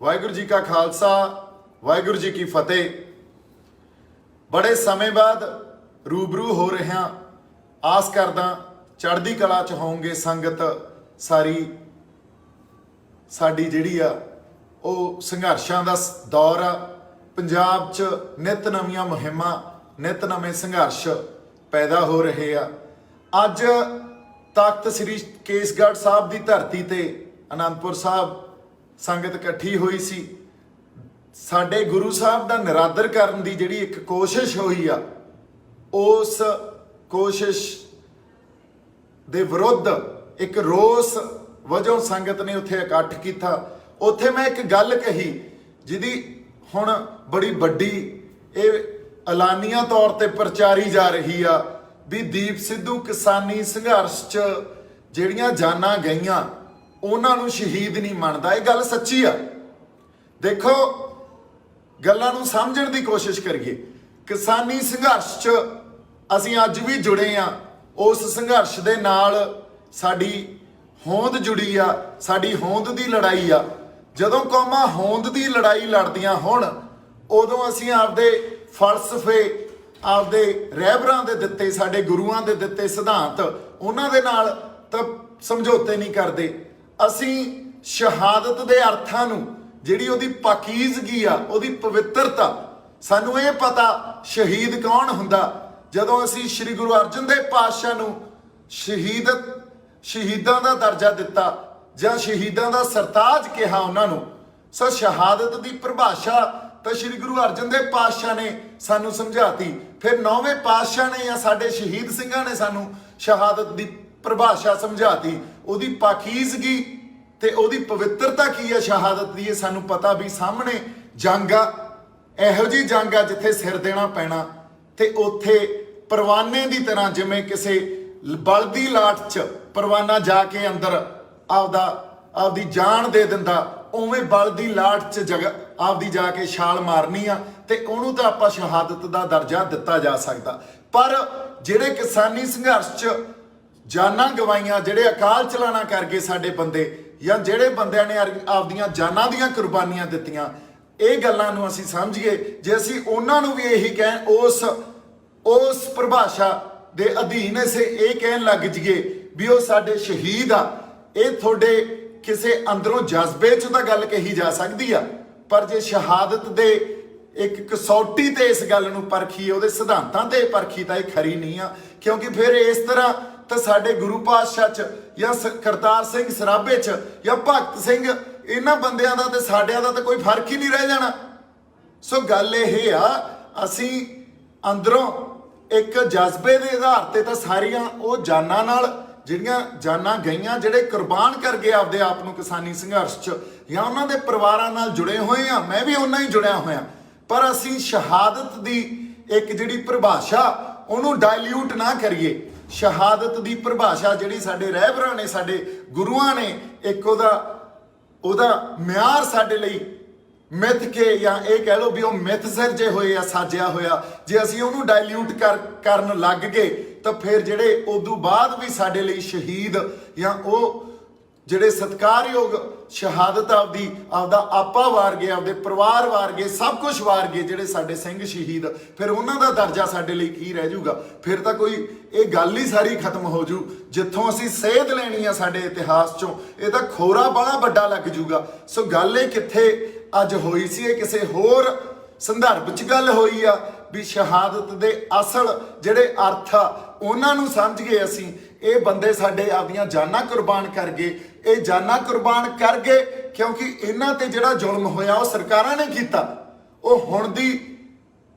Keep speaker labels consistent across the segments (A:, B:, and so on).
A: वाहिगुरू जी का खालसा वाहिगुरू जी की फतेह। बड़े समय बाद रूबरू हो रहे हैं, आस करदा चढ़दी कला च होंगे संगत सारी। साडी जिहड़ी आ ਉਹ ਸੰਘਰਸ਼ਾਂ ਦਾ ਦੌਰ ਆ, ਪੰਜਾਬ 'ਚ ਨਿਤ ਨਵੀਆਂ ਮੁਹਿੰਮਾਂ, ਨਿਤ ਨਵੇਂ ਸੰਘਰਸ਼ ਪੈਦਾ ਹੋ ਰਹੇ ਆ। ਅੱਜ ਤਖਤ ਸ੍ਰੀ ਕੇਸਗੜ੍ਹ ਸਾਹਿਬ ਦੀ ਧਰਤੀ ਤੇ ਅਨੰਦਪੁਰ ਸਾਹਿਬ ਸੰਗਤ ਇਕੱਠੀ ਹੋਈ ਸੀ। ਸਾਡੇ ਗੁਰੂ ਸਾਹਿਬ ਦਾ ਨਿਰਾਦਰ ਕਰਨ ਦੀ ਜਿਹੜੀ ਇੱਕ ਕੋਸ਼ਿਸ਼ ਹੋਈ ਆ, ਉਸ ਕੋਸ਼ਿਸ਼ ਦੇ ਵਿਰੁੱਧ ਇੱਕ ਰੋਸ ਵਜੋਂ ਸੰਗਤ ਨੇ ਉੱਥੇ ਇਕੱਠ ਕੀਤਾ। ਉੱਥੇ ਮੈਂ ਇੱਕ ਗੱਲ ਕਹੀ ਜਿਹਦੀ ਹੁਣ ਬੜੀ ਵੱਡੀ ਇਹ ਐਲਾਨੀਆਂ ਤੌਰ ਤੇ ਪ੍ਰਚਾਰੀ ਜਾ ਰਹੀ ਆ ਵੀ ਦੀਪ ਸਿੱਧੂ ਕਿਸਾਨੀ ਸੰਘਰਸ਼ 'ਚ ਜਿਹੜੀਆਂ ਜਾਨਾਂ ਗਈਆਂ ਉਹਨਾਂ ਨੂੰ ਸ਼ਹੀਦ ਨਹੀਂ ਮੰਨਦਾ। ਇਹ ਗੱਲ ਸੱਚੀ ਆ। ਦੇਖੋ, ਗੱਲਾਂ ਨੂੰ ਸਮਝਣ ਦੀ ਕੋਸ਼ਿਸ਼ ਕਰੀਏ। ਕਿਸਾਨੀ ਸੰਘਰਸ਼ 'ਚ ਅਸੀਂ ਅੱਜ ਵੀ ਜੁੜੇ ਆ। ਉਸ ਸੰਘਰਸ਼ ਦੇ ਨਾਲ ਸਾਡੀ ਹੋਂਦ ਜੁੜੀ ਆ, ਸਾਡੀ ਹੋਂਦ ਦੀ ਲੜਾਈ ਆ। ਜਦੋਂ ਕੌਮਾਂ ਹੋਂਦ ਦੀ ਲੜਾਈ ਲੜਦੀਆਂ ਹੋਣ, ਉਦੋਂ ਅਸੀਂ ਆਪਦੇ ਫਲਸਫੇ, ਆਪਦੇ ਰਹਿਬਰਾਂ ਦੇ ਦਿੱਤੇ, ਸਾਡੇ ਗੁਰੂਆਂ ਦੇ ਦਿੱਤੇ ਸਿਧਾਂਤ, ਉਹਨਾਂ ਦੇ ਨਾਲ ਤਾਂ ਸਮਝੌਤੇ ਨਹੀਂ ਕਰਦੇ। ਅਸੀਂ ਸ਼ਹਾਦਤ ਦੇ ਅਰਥਾਂ ਨੂੰ, ਜਿਹੜੀ ਉਹਦੀ ਪਾਕੀਜ਼ਗੀ ਆ, ਉਹਦੀ ਪਵਿੱਤਰਤਾ, ਸਾਨੂੰ ਇਹ ਪਤਾ ਸ਼ਹੀਦ ਕੌਣ ਹੁੰਦਾ। ਜਦੋਂ ਅਸੀਂ ਸ੍ਰੀ ਗੁਰੂ ਅਰਜਨ ਦੇਵ ਪਾਤਸ਼ਾਹ ਨੂੰ ਸ਼ਹੀਦਾਂ ਦਾ ਦਰਜਾ ਦਿੱਤਾ ਜਾਂ ਸ਼ਹੀਦਾਂ ਦਾ ਸਰਤਾਜ ਕਿਹਾ ਉਹਨਾਂ ਨੂੰ, ਸੋ ਸ਼ਹਾਦਤ ਦੀ ਪਰਿਭਾਸ਼ਾ ਤਾਂ ਸ੍ਰੀ ਗੁਰੂ ਅਰਜਨ ਦੇਵ ਪਾਤਸ਼ਾਹ ਨੇ ਸਾਨੂੰ ਸਮਝਾਤੀ। ਫਿਰ 9ਵੇਂ ਪਾਤਸ਼ਾਹ ਨੇ ਜਾਂ ਸਾਡੇ ਸ਼ਹੀਦ ਸਿੰਘਾਂ ਨੇ ਸਾਨੂੰ ਸ਼ਹਾਦਤ ਦੀ ਪਰਿਭਾਸ਼ਾ ਸਮਝਾਤੀ। ਉਹਦੀ ਪਾਕੀਜ਼ਗੀ ਤੇ ਉਹਦੀ ਪਵਿੱਤਰਤਾ ਕੀ ਹੈ ਸ਼ਹਾਦਤ ਦੀ, ਇਹ ਸਾਨੂੰ ਪਤਾ ਵੀ ਸਾਹਮਣੇ ਜੰਗ ਆ, ਇਹੋ ਜਿਹੀ ਜੰਗ ਆ ਜਿੱਥੇ ਸਿਰ ਦੇਣਾ ਪੈਣਾ। ਤੇ ਉੱਥੇ ਪਰਵਾਨੇ ਦੀ ਤਰ੍ਹਾਂ, ਜਿਵੇਂ ਕਿਸੇ ਬਲਦੀ ਲਾਟ 'ਚ ਪਰਵਾਨਾ ਜਾ ਕੇ ਅੰਦਰ ਆਪਦੀ ਜਾਨ ਦੇ ਦਿੰਦਾ, ਉਵੇਂ ਬਲਦੀ ਲਾਟ 'ਚ ਆਪਦੀ ਜਾ ਕੇ ਛਾਲ ਮਾਰਨੀ ਆ, ਤੇ ਉਹਨੂੰ ਤਾਂ ਆਪਾਂ ਸ਼ਹਾਦਤ ਦਾ ਦਰਜਾ ਦਿੱਤਾ ਜਾ ਸਕਦਾ। ਪਰ ਜਿਹੜੇ ਕਿਸਾਨੀ ਸੰਘਰਸ਼ 'ਚ ਜਾਨਾਂ ਗਵਾਈਆਂ, ਜਿਹੜੇ ਅਕਾਲ ਚਲਾਣਾ ਕਰ ਗਏ ਸਾਡੇ ਬੰਦੇ, ਜਾਂ ਜਿਹੜੇ ਬੰਦਿਆਂ ਨੇ ਆਪਦੀਆਂ ਜਾਨਾਂ ਦੀਆਂ ਕੁਰਬਾਨੀਆਂ ਦਿੱਤੀਆਂ, ਇਹ ਗੱਲਾਂ ਨੂੰ ਅਸੀਂ ਸਮਝੀਏ। ਜੇ ਅਸੀਂ ਉਹਨਾਂ ਨੂੰ ਵੀ ਇਹੀ ਕਹਿਣ, ਉਸ ਪਰਿਭਾਸ਼ਾ ਦੇ ਅਧੀਨ ਅਸੀਂ ਇਹ ਕਹਿਣ ਲੱਗ ਜਾਈਏ ਵੀ ਉਹ ਸਾਡੇ ਸ਼ਹੀਦ ਆ, ਇਹ ਤੁਹਾਡੇ ਕਿਸੇ ਅੰਦਰੋਂ ਜਜ਼ਬੇ 'ਚ ਤਾਂ ਗੱਲ ਕਹੀ ਜਾ ਸਕਦੀ ਆ। ਪਰ ਜੇ ਸ਼ਹਾਦਤ ਦੇ ਇੱਕ ਕਸੌਟੀ ਤੇ ਇਸ ਗੱਲ ਨੂੰ ਪਰਖੀਏ, ਉਹਦੇ ਸਿਧਾਂਤਾਂ ਤੇ ਪਰਖੀ, ਤਾਂ ਇਹ ਖਰੀ ਨਹੀਂ ਆ। ਕਿਉਂਕਿ ਫਿਰ ਇਸ ਤਰ੍ਹਾਂ ਤਾਂ ਸਾਡੇ ਗੁਰੂ ਪਾਤਸ਼ਾਹ 'ਚ ਜਾਂ ਕਰਤਾਰ ਸਿੰਘ ਸਰਾਭੇ 'ਚ ਜਾਂ ਭਗਤ ਸਿੰਘ, ਇਹਨਾਂ ਬੰਦਿਆਂ ਦਾ ਤੇ ਸਾਡਿਆਂ ਦਾ ਤਾਂ ਕੋਈ ਫਰਕ ਹੀ ਨਹੀਂ ਰਹਿ ਜਾਣਾ। ਸੋ ਗੱਲ ਇਹ ਆ, ਅਸੀਂ ਅੰਦਰੋਂ ਇੱਕ ਜਜ਼ਬੇ ਦੇ ਆਧਾਰ ਤੇ ਤਾਂ ਸਾਰੀਆਂ ਉਹ ਜਾਨਾਂ ਨਾਲ, ਜਿਹੜੀਆਂ ਜਾਨਾਂ ਗਈਆਂ, ਜਿਹੜੇ ਕੁਰਬਾਨ ਕਰ ਗਏ ਆਪਦੇ ਆਪ ਨੂੰ ਕਿਸਾਨੀ ਸੰਘਰਸ਼ 'ਚ, ਜਾਂ ਉਹਨਾਂ ਦੇ ਪਰਿਵਾਰਾਂ ਨਾਲ ਜੁੜੇ ਹੋਏ ਆ। ਮੈਂ ਵੀ ਉਹਨਾਂ ਹੀ ਜੁੜਿਆ ਹੋਇਆ। ਪਰ ਅਸੀਂ ਸ਼ਹਾਦਤ ਦੀ ਇੱਕ ਜਿਹੜੀ ਪਰਿਭਾਸ਼ਾ, ਉਹਨੂੰ ਡਾਇਲਿਊਟ ਨਾ ਕਰੀਏ। ਸ਼ਹਾਦਤ ਦੀ ਪਰਿਭਾਸ਼ਾ ਜਿਹੜੀ ਸਾਡੇ ਰਹਿਬਰਾਂ ਨੇ, ਸਾਡੇ ਗੁਰੂਆਂ ਨੇ ਇੱਕ ਉਹਦਾ ਮਿਆਰ ਸਾਡੇ ਲਈ ਮਿੱਥ ਕੇ, ਜਾਂ ਇਹ ਕਹਿ ਲਓ ਵੀ ਉਹ ਮਿੱਥ ਸਿਰਜੇ ਹੋਏ ਆ, ਸਾਜਿਆ ਹੋਇਆ, ਜੇ ਅਸੀਂ ਉਹਨੂੰ ਡਾਇਲਿਊਟ ਕਰਨ ਲੱਗ ਗਏ ਤਾਂ ਫਿਰ ਜਿਹੜੇ ਉਦੋਂ ਬਾਅਦ ਵੀ ਸਾਡੇ ਲਈ ਸ਼ਹੀਦ, ਜਾਂ ਉਹ ਜਿਹੜੇ ਸਤਿਕਾਰਯੋਗ ਸ਼ਹਾਦਤ ਆਪਦਾ ਆਪਾ ਵਾਰ ਗਏ, ਆਪਦੇ ਪਰਿਵਾਰ ਵਾਰ ਗਏ, ਸਭ ਕੁਝ ਵਾਰ ਗਏ ਜਿਹੜੇ ਸਾਡੇ ਸਿੰਘ ਸ਼ਹੀਦ, ਫਿਰ ਉਹਨਾਂ ਦਾ ਦਰਜਾ ਸਾਡੇ ਲਈ ਕੀ ਰਹਿ ਜਾਊਗਾ? ਫਿਰ ਤਾਂ ਕੋਈ ਇਹ ਗੱਲ ਹੀ ਸਾਰੀ ਖਤਮ ਹੋ ਜੂ। ਜਿੱਥੋਂ ਅਸੀਂ ਸੇਧ ਲੈਣੀ ਆ ਸਾਡੇ ਇਤਿਹਾਸ 'ਚੋਂ, ਇਹ ਤਾਂ ਖੋਰਾ ਬੜਾ ਵੱਡਾ ਲੱਗ ਜੂਗਾ। ਸੋ ਗੱਲ ਇਹ ਕਿੱਥੇ ਅੱਜ ਹੋਈ ਸੀ, ਇਹ ਕਿਸੇ ਹੋਰ ਸੰਦਰਭ 'ਚ ਗੱਲ ਹੋਈ ਆ ਵੀ ਸ਼ਹਾਦਤ ਦੇ ਅਸਲ ਜਿਹੜੇ ਅਰਥ ਆ ਉਹਨਾਂ ਨੂੰ ਸਮਝ ਗਏ ਅਸੀਂ। ਇਹ ਬੰਦੇ ਸਾਡੇ ਆਪਦੀਆਂ ਜਾਨਾਂ ਕੁਰਬਾਨ ਕਰ ਗਏ। ਇਹ ਜਾਨਾਂ ਕੁਰਬਾਨ ਕਰ ਗਏ ਕਿਉਂਕਿ ਇਹਨਾਂ ਤੇ ਜਿਹੜਾ ਜ਼ੁਲਮ ਹੋਇਆ ਉਹ ਸਰਕਾਰਾਂ ਨੇ ਕੀਤਾ। ਉਹ ਹੁਣ ਦੀ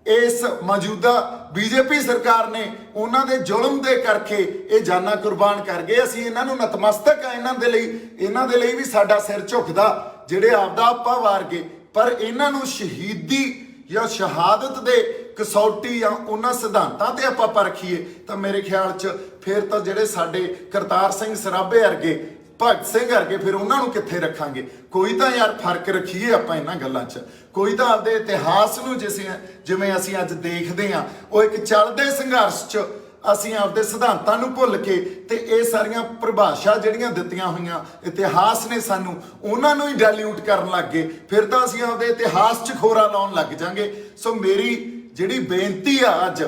A: ਇਸ ਮੌਜੂਦਾ ਬੀਜੇਪੀ ਸਰਕਾਰ ਨੇ ਉਹਨਾਂ ਦੇ ਜ਼ੁਲਮ ਦੇ ਕਰਕੇ ਇਹ ਜਾਨਾਂ ਕੁਰਬਾਨ ਕਰ ਗਏ। ਅਸੀਂ ਇਹਨਾਂ ਨੂੰ ਨਤਮਸਤਕ ਆ, ਇਹਨਾਂ ਦੇ ਲਈ ਵੀ ਸਾਡਾ ਸਿਰ ਝੁਕਦਾ ਜਿਹੜੇ ਆਪਦਾ ਆਪਾ ਵਾਰ ਗਏ। ਪਰ ਇਹਨਾਂ ਨੂੰ ਸ਼ਹੀਦੀ ਜਾਂ ਸ਼ਹਾਦਤ ਦੇ ਕਸੌਟੀ ਜਾਂ ਉਹਨਾਂ ਸਿਧਾਂਤਾਂ ਤੇ ਆਪਾਂ ਪਰਖੀਏ ਤਾਂ ਮੇਰੇ ਖਿਆਲ 'ਚ ਫਿਰ ਤਾਂ ਜਿਹੜੇ ਸਾਡੇ ਕਰਤਾਰ ਸਿੰਘ ਸਰਾਭੇ ਵਰਗੇ, ਭਗਤ ਸਿੰਘ ਵਰਗੇ, ਫਿਰ ਉਹਨਾਂ ਨੂੰ ਕਿੱਥੇ ਰੱਖਾਂਗੇ? ਕੋਈ ਤਾਂ ਯਾਰ ਫਰਕ ਰੱਖੀਏ ਆਪਾਂ ਇਹਨਾਂ ਗੱਲਾਂ 'ਚ। ਕੋਈ ਤਾਂ ਆਪਦੇ ਇਤਿਹਾਸ ਨੂੰ ਜਿਵੇਂ ਅਸੀਂ ਅੱਜ ਦੇਖਦੇ ਹਾਂ, ਉਹ ਇੱਕ ਚੱਲਦੇ ਸੰਘਰਸ਼ 'ਚ ਅਸੀਂ ਆਪਦੇ ਸਿਧਾਂਤਾਂ ਨੂੰ ਭੁੱਲ ਕੇ ਤੇ ਇਹ ਸਾਰੀਆਂ ਪਰਿਭਾਸ਼ਾ ਜਿਹੜੀਆਂ ਦਿੱਤੀਆਂ ਹੋਈਆਂ ਇਤਿਹਾਸ ਨੇ ਸਾਨੂੰ, ਉਹਨਾਂ ਨੂੰ ਹੀ ਡਾਇਲਿਊਟ ਕਰਨ ਲੱਗ ਗਏ। ਫਿਰ ਤਾਂ ਅਸੀਂ ਆਪਦੇ ਇਤਿਹਾਸ 'ਚ ਖੋਰਾ ਲਾਉਣ ਲੱਗ ਜਾਾਂਗੇ। ਸੋ ਮੇਰੀ ਜਿਹੜੀ ਬੇਨਤੀ ਆ ਅੱਜ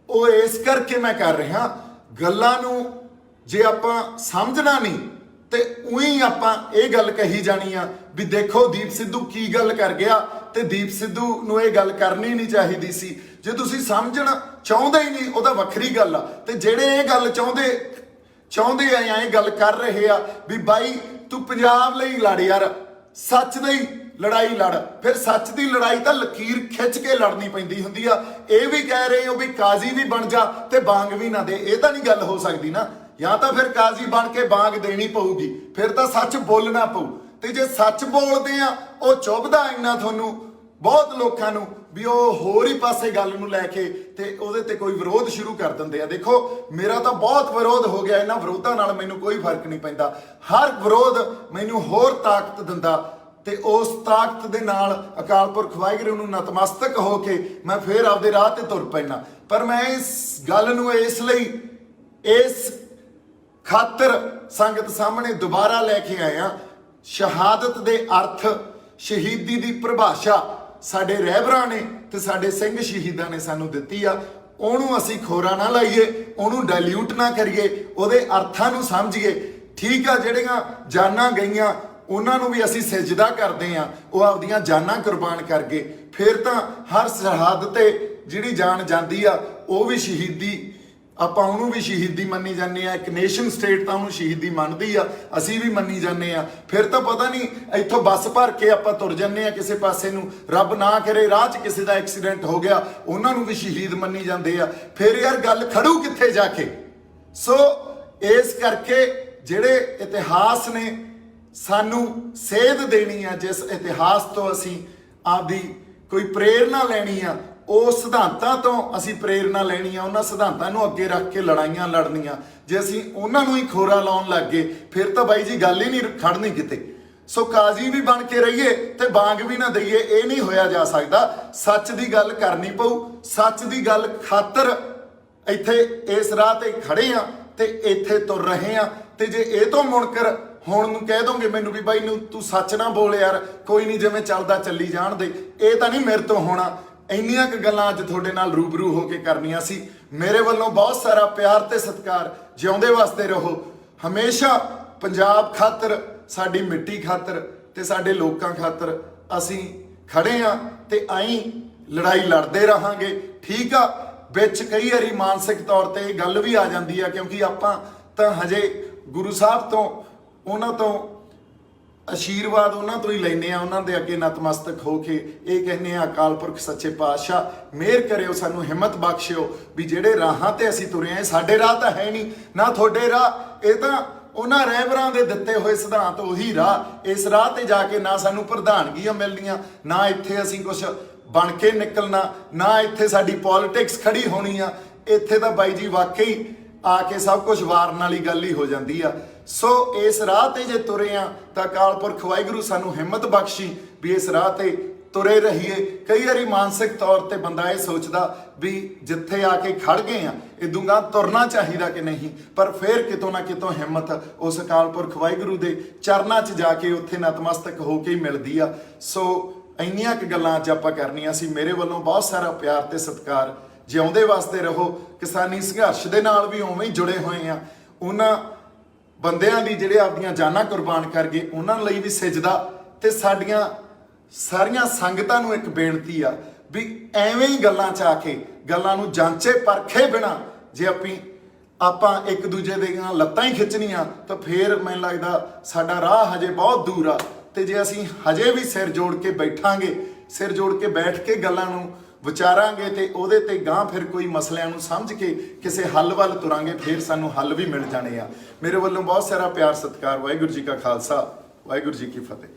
A: ਉਹ ਇਸ ਕਰਕੇ ਮੈਂ ਕਰ ਰਿਹਾ, ਗੱਲਾਂ ਨੂੰ ਜੇ ਆਪਾਂ ਸਮਝਣਾ ਨਹੀਂ ਤੇ ਉਹੀ ਆਪਾਂ ਇਹ ਗੱਲ ਕਹੀ ਜਾਣੀ ਆ ਵੀ ਦੇਖੋ ਦੀਪ ਸਿੱਧੂ ਕੀ ਗੱਲ ਕਰ ਗਿਆ, ਤੇ ਦੀਪ ਸਿੱਧੂ ਨੂੰ ਇਹ ਗੱਲ ਕਰਨੀ ਨਹੀਂ ਚਾਹੀਦੀ ਸੀ। ਜੇ ਤੁਸੀਂ ਸਮਝਣਾ ਚਾਹੁੰਦੇ ਹੀ ਨਹੀਂ ਉਹਦਾ ਵੱਖਰੀ ਗੱਲ ਆ, ਤੇ ਜਿਹੜੇ ਇਹ ਗੱਲ ਚਾਹੁੰਦੇ ਆ ਇਹ ਗੱਲ ਕਰ ਰਹੇ ਆ ਵੀ ਬਾਈ ਤੂੰ ਪੰਜਾਬ ਲਈ ਲੜ ਯਾਰ, ਸੱਚ ਦੀ ਲੜਾਈ ਲੜ। ਫਿਰ ਸੱਚ ਦੀ ਲੜਾਈ ਤਾਂ ਲਕੀਰ ਖਿੱਚ ਕੇ ਲੜਨੀ ਪੈਂਦੀ ਹੁੰਦੀ ਆ। ਇਹ ਵੀ ਕਹਿ ਰਹੇ ਹੋ ਵੀ ਕਾਜ਼ੀ ਵੀ ਬਣ ਜਾ ਤੇ ਬਾਂਗ ਵੀ ਨਾ ਦੇ, ਇਹ ਤਾਂ ਨਹੀਂ ਗੱਲ ਹੋ ਸਕਦੀ ਨਾ। ਜਾਂ ਤਾਂ ਫਿਰ ਕਾਜ਼ੀ ਬਣ ਕੇ ਬਾਂਗ ਦੇਣੀ ਪਊਗੀ, ਫਿਰ ਤਾਂ ਸੱਚ ਬੋਲਣਾ ਪਊ। ਤੇ ਜੇ ਸੱਚ ਬੋਲਦੇ ਆ ਉਹ ਚੁੱਭਦਾ ਇੰਨਾ ਤੁਹਾਨੂੰ ਬਹੁਤ ਲੋਕਾਂ ਨੂੰ ਵੀ ਉਹ ਹੋਰ ਹੀ ਪਾਸੇ ਗੱਲ ਨੂੰ ਲੈ ਕੇ ਤੇ ਉਹਦੇ ਤੇ ਕੋਈ ਵਿਰੋਧ ਸ਼ੁਰੂ ਕਰ ਦਿੰਦੇ ਆ। ਦੇਖੋ ਮੇਰਾ ਤਾਂ ਬਹੁਤ ਵਿਰੋਧ ਹੋ ਗਿਆ, ਇਹਨਾਂ ਵਿਰੋਧਾਂ ਨਾਲ ਮੈਨੂੰ ਕੋਈ ਫਰਕ ਨਹੀਂ ਪੈਂਦਾ। ਹਰ ਵਿਰੋਧ ਮੈਨੂੰ ਹੋਰ ਤਾਕਤ ਦਿੰਦਾ ਤੇ ਉਸ ਤਾਕਤ ਦੇ ਨਾਲ ਅਕਾਲ ਪੁਰਖ ਵਾਹਿਗੁਰੂ ਨੂੰ ਨਤਮਸਤਕ ਹੋ ਕੇ ਮੈਂ ਫੇਰ ਆਪਦੇ ਰਾਹ ਤੇ ਤੁਰ ਪੈਣਾ। ਪਰ ਮੈਂ ਇਸ ਗੱਲ ਨੂੰ ਇਸ ਲਈ ਇਸ ਖਾਤਰ ਸੰਗਤ ਸਾਹਮਣੇ ਦੁਬਾਰਾ ਲੈ ਕੇ ਆਇਆ, ਸ਼ਹਾਦਤ ਦੇ ਅਰਥ, ਸ਼ਹੀਦੀ ਦੀ ਪਰਿਭਾਸ਼ਾ ਸਾਡੇ ਰਹਿਬਰਾਂ ਨੇ ਤੇ ਸਾਡੇ ਸਿੰਘ ਸ਼ਹੀਦਾਂ ਨੇ ਸਾਨੂੰ ਦਿੱਤੀ ਆ। ਉਹਨੂੰ ਅਸੀਂ ਖੋਰਾ ਨਾ ਲਾਈਏ, ਉਹਨੂੰ ਡਾਇਲਿਊਟ ਨਾ ਕਰੀਏ, ਉਹਦੇ ਅਰਥਾਂ ਨੂੰ ਸਮਝੀਏ। ਠੀਕ ਆ, ਜਿਹੜੀਆਂ ਜਾਨਾਂ ਗਈਆਂ ਉਹਨਾਂ ਨੂੰ ਵੀ ਅਸੀਂ ਸਿਜਦਾ ਕਰਦੇ ਆ, ਉਹ ਆਪਦੀਆਂ ਜਾਨਾਂ ਕੁਰਬਾਨ ਕਰ ਗਏ। ਫਿਰ ਤਾਂ ਹਰ ਸਰਹੱਦ ਤੇ ਜਿਹੜੀ ਜਾਨ ਜਾਂਦੀ ਆ ਉਹ ਵੀ ਸ਼ਹੀਦੀ, ਆਪਾਂ ਉਹਨੂੰ ਵੀ ਸ਼ਹੀਦੀ ਮੰਨੀ ਜਾਂਦੇ ਆ। ਇੱਕ ਨੇਸ਼ਨ ਸਟੇਟ ਤਾਂ ਉਹਨੂੰ ਸ਼ਹੀਦੀ ਮੰਨਦੀ ਆ, ਅਸੀਂ ਵੀ ਮੰਨੀ ਜਾਂਦੇ ਆ। ਫਿਰ ਤਾਂ ਪਤਾ ਨਹੀਂ ਇੱਥੋਂ ਬੱਸ ਭਰ ਕੇ ਆਪਾਂ ਤੁਰ ਜਾਂਦੇ ਆ ਕਿਸੇ ਪਾਸੇ ਨੂੰ, ਰੱਬ ਨਾ ਕਰੇ ਰਾਹ 'ਚ ਕਿਸੇ ਦਾ ਐਕਸੀਡੈਂਟ ਹੋ ਗਿਆ, ਉਹਨਾਂ ਨੂੰ ਵੀ ਸ਼ਹੀਦ ਮੰਨੀ ਜਾਂਦੇ ਆ। ਫਿਰ ਯਾਰ ਗੱਲ ਖੜੂ ਕਿੱਥੇ ਜਾ ਕੇ? ਸੋ ਇਸ ਕਰਕੇ ਜਿਹੜੇ ਇਤਿਹਾਸ ਨੇ ਸਾਨੂੰ ਸੇਧ ਦੇਣੀ ਆ, ਜਿਸ ਇਤਿਹਾਸ ਤੋਂ ਅਸੀਂ ਆਪਦੀ ਕੋਈ ਪ੍ਰੇਰਨਾ ਲੈਣੀ ਆ, ਉਹ ਸਿਧਾਂਤਾਂ ਤੋਂ ਅਸੀਂ ਪ੍ਰੇਰਨਾ ਲੈਣੀ ਆ, ਉਹਨਾਂ ਸਿਧਾਂਤਾਂ ਨੂੰ ਅੱਗੇ ਰੱਖ ਕੇ ਲੜਾਈਆਂ ਲੜਨੀਆਂ। ਜੇ ਅਸੀਂ ਉਹਨਾਂ ਨੂੰ ਹੀ ਖੋਰਾ ਲਾਉਣ ਲੱਗ ਗਏ ਫਿਰ ਤਾਂ ਬਾਈ ਜੀ ਗੱਲ ਹੀ ਨਹੀਂ ਖੜਨੀ ਕਿਤੇ। ਸੋ ਕਾਜ਼ੀ ਵੀ ਬਣ ਕੇ ਰਹੀਏ ਤੇ ਬਾਂਗ ਵੀ ਨਾ ਦਈਏ, ਇਹ ਨਹੀਂ ਹੋਇਆ ਜਾ ਸਕਦਾ। ਸੱਚ ਦੀ ਗੱਲ ਕਰਨੀ ਪਊ। ਸੱਚ ਦੀ ਗੱਲ ਖਾਤਰ ਇੱਥੇ ਇਸ ਰਾਹ ਤੇ ਖੜੇ ਆ ਤੇ ਇੱਥੇ ਤੁਰ ਰਹੇ ਆ। ਤੇ ਜੇ ਇਹ ਤੋਂ ਮੁਣਕਰ ਹੁਣ ਨੂੰ ਕਹਿ ਦੋਗੇ ਮੈਨੂੰ ਵੀ ਬਾਈ ਨੂੰ ਤੂੰ ਸੱਚ ਨਾ ਬੋਲ ਯਾਰ, ਕੋਈ ਨਹੀਂ ਜਿਵੇਂ ਚੱਲਦਾ ਚੱਲੀ ਜਾਣ ਦੇ, ਇਹ ਤਾਂ ਨਹੀਂ ਮੇਰੇ ਤੋਂ ਹੋਣਾ। ਇੰਨੀਆਂ ਕੁ ਗੱਲਾਂ ਅੱਜ ਤੁਹਾਡੇ ਨਾਲ ਰੂਬਰੂ ਹੋ ਕੇ ਕਰਨੀਆਂ ਸੀ। ਮੇਰੇ ਵੱਲੋਂ ਬਹੁਤ ਸਾਰਾ ਪਿਆਰ ਤੇ ਸਤਿਕਾਰ। ਜਿਉਂਦੇ ਵਾਸਤੇ ਰਹੋ ਹਮੇਸ਼ਾ। ਪੰਜਾਬ ਖਾਤਰ, ਸਾਡੀ ਮਿੱਟੀ ਖਾਤਰ ਤੇ ਸਾਡੇ ਲੋਕਾਂ ਖਾਤਰ ਅਸੀਂ ਖੜੇ ਆ ਤੇ ਆਈ ਲੜਾਈ ਲੜਦੇ ਰਹਾਂਗੇ। ਠੀਕ ਆ, ਵਿੱਚ ਕਈ ਵਾਰੀ ਮਾਨਸਿਕ ਤੌਰ ਤੇ ਇਹ ਗੱਲ ਵੀ ਆ ਜਾਂਦੀ ਆ, ਕਿਉਂਕਿ ਆਪਾਂ ਤਾਂ ਹਜੇ ਗੁਰੂ ਸਾਹਿਬ ਤੋਂ, ਉਹਨਾਂ ਤੋਂ ਆਸ਼ੀਰਵਾਦ ਉਹਨਾਂ ਤੋਂ ਹੀ ਲੈਂਦੇ ਆ, ਉਹਨਾਂ ਦੇ ਅੱਗੇ ਨਤਮਸਤਕ ਹੋ ਕੇ ਇਹ ਕਹਿੰਦੇ ਆ ਅਕਾਲ ਪੁਰਖ ਸੱਚੇ ਪਾਤਸ਼ਾਹ ਮਿਹਰ ਕਰਿਓ, ਸਾਨੂੰ ਹਿੰਮਤ ਬਖਸ਼ਿਓ ਵੀ ਜਿਹੜੇ ਰਾਹਾਂ ਤੇ ਅਸੀਂ ਤੁਰੇ ਆ, ਸਾਡੇ ਰਾਹ ਤਾਂ ਹੈ ਨਹੀਂ ਨਾ ਤੁਹਾਡੇ ਰਾਹ, ਇਹ ਤਾਂ ਉਹਨਾਂ ਰਹਿਬਰਾਂ ਦੇ ਦਿੱਤੇ ਹੋਏ ਸਿਧਾਂਤ, ਉਹੀ ਰਾਹ। ਇਸ ਰਾਹ ਤੇ ਜਾ ਕੇ ਨਾ ਸਾਨੂੰ ਪ੍ਰਧਾਨਗੀਆਂ ਮਿਲਣੀਆਂ, ਨਾ ਇੱਥੇ ਅਸੀਂ ਕੁਝ ਬਣ ਕੇ ਨਿਕਲਣਾ, ਨਾ ਇੱਥੇ ਸਾਡੀ ਪੋਲਿਟਿਕਸ ਖੜੀ ਹੋਣੀ ਆ। ਇੱਥੇ ਤਾਂ ਬਾਈ ਜੀ ਵਾਕਈ ਆ ਕੇ ਸਭ ਕੁਝ ਵਾਰਨ ਵਾਲੀ ਗੱਲ ਹੀ ਹੋ ਜਾਂਦੀ ਆ। ਸੋ ਇਸ ਰਾਹ ਤੇ ਜੇ ਤੁਰੇ ਆ ਤਾਂ ਅਕਾਲ ਪੁਰਖ ਵਾਹਿਗੁਰੂ ਸਾਨੂੰ ਹਿੰਮਤ ਬਖਸ਼ੀ ਵੀ ਇਸ ਰਾਹ ਤੇ ਤੁਰੇ ਰਹੀਏ। ਕਈ ਵਾਰੀ ਮਾਨਸਿਕ ਤੌਰ ਤੇ ਬੰਦਾ ਇਹ ਸੋਚਦਾ ਵੀ ਜਿੱਥੇ ਆ ਕੇ ਖੜ ਗਏ ਆ ਇਦੂੰਗਾ ਤੁਰਨਾ ਚਾਹੀਦਾ ਕਿ ਨਹੀਂ, ਪਰ ਫਿਰ ਕਿਤੋਂ ਨਾ ਕਿਤੋਂ ਹਿੰਮਤ ਉਸ ਅਕਾਲ ਪੁਰਖ ਵਾਹਿਗੁਰੂ ਦੇ ਚਰਨਾਂ 'ਚ ਜਾ ਕੇ ਉੱਥੇ ਨਤਮਸਤਕ ਹੋ ਕੇ ਹੀ ਮਿਲਦੀ ਆ। ਸੋ ਇੰਨੀਆਂ ਕੁ ਗੱਲਾਂ ਅੱਜ ਆਪਾਂ ਕਰਨੀਆਂ ਸੀ। ਮੇਰੇ ਵੱਲੋਂ ਬਹੁਤ ਸਾਰਾ ਪਿਆਰ ਤੇ ਸਤਿਕਾਰ। ਜਿਉਂਦੇ ਵਾਸਤੇ ਰਹੋ। ਕਿਸਾਨੀ ਸੰਘਰਸ਼ ਦੇ ਨਾਲ ਵੀ ਉਵੇਂ ਹੀ ਜੁੜੇ ਹੋਏ ਆ। ਉਹਨਾਂ ਬੰਦਿਆਂ ਦੀ ਜਿਹੜੇ ਆਪਦੀਆਂ ਜਾਨਾਂ ਕੁਰਬਾਨ ਕਰ ਗਏ, ਉਹਨਾਂ ਲਈ ਵੀ ਸਿਜਦਾ। ਤੇ ਸਾਡੀਆਂ ਸਾਰੀਆਂ ਸੰਗਤਾਂ ਨੂੰ ਇੱਕ ਬੇਨਤੀ ਆ ਵੀ ਐਵੇਂ ਹੀ ਗੱਲਾਂ 'ਚ ਆ ਕੇ, ਗੱਲਾਂ ਨੂੰ ਜਾਂਚੇ ਪਰਖੇ ਬਿਨਾ ਜੇ ਆਪਾਂ ਇੱਕ ਦੂਜੇ ਦੀਆਂ ਲੱਤਾਂ ਹੀ ਖਿੱਚਣੀਆਂ ਤਾਂ ਫੇਰ ਮੈਨੂੰ ਲੱਗਦਾ ਸਾਡਾ ਰਾਹ ਹਜੇ ਬਹੁਤ ਦੂਰ ਆ। ਤੇ ਜੇ ਅਸੀਂ ਹਜੇ ਵੀ ਸਿਰ ਜੋੜ ਕੇ ਬੈਠਾਂਗੇ, ਸਿਰ ਜੋੜ ਕੇ ਬੈਠ ਕੇ ਗੱਲਾਂ ਨੂੰ ਵਿਚਾਰਾਂਗੇ ਤੇ ਉਹਦੇ ਤੇ ਗਾਂ ਫਿਰ ਕੋਈ ਮਸਲਿਆਂ ਨੂੰ ਸਮਝ ਕੇ ਕਿਸੇ ਹੱਲ ਵੱਲ ਤੁਰਾਂਗੇ, ਫਿਰ ਸਾਨੂੰ ਹੱਲ ਵੀ ਮਿਲ ਜਾਣੇ ਆ। ਮੇਰੇ ਵੱਲੋਂ ਬਹੁਤ ਸਾਰਾ ਪਿਆਰ ਸਤਿਕਾਰ। ਵਾਹਿਗੁਰੂ ਜੀ ਕਾ ਖਾਲਸਾ, ਵਾਹਿਗੁਰੂ ਜੀ ਕੀ ਫਤਿਹ।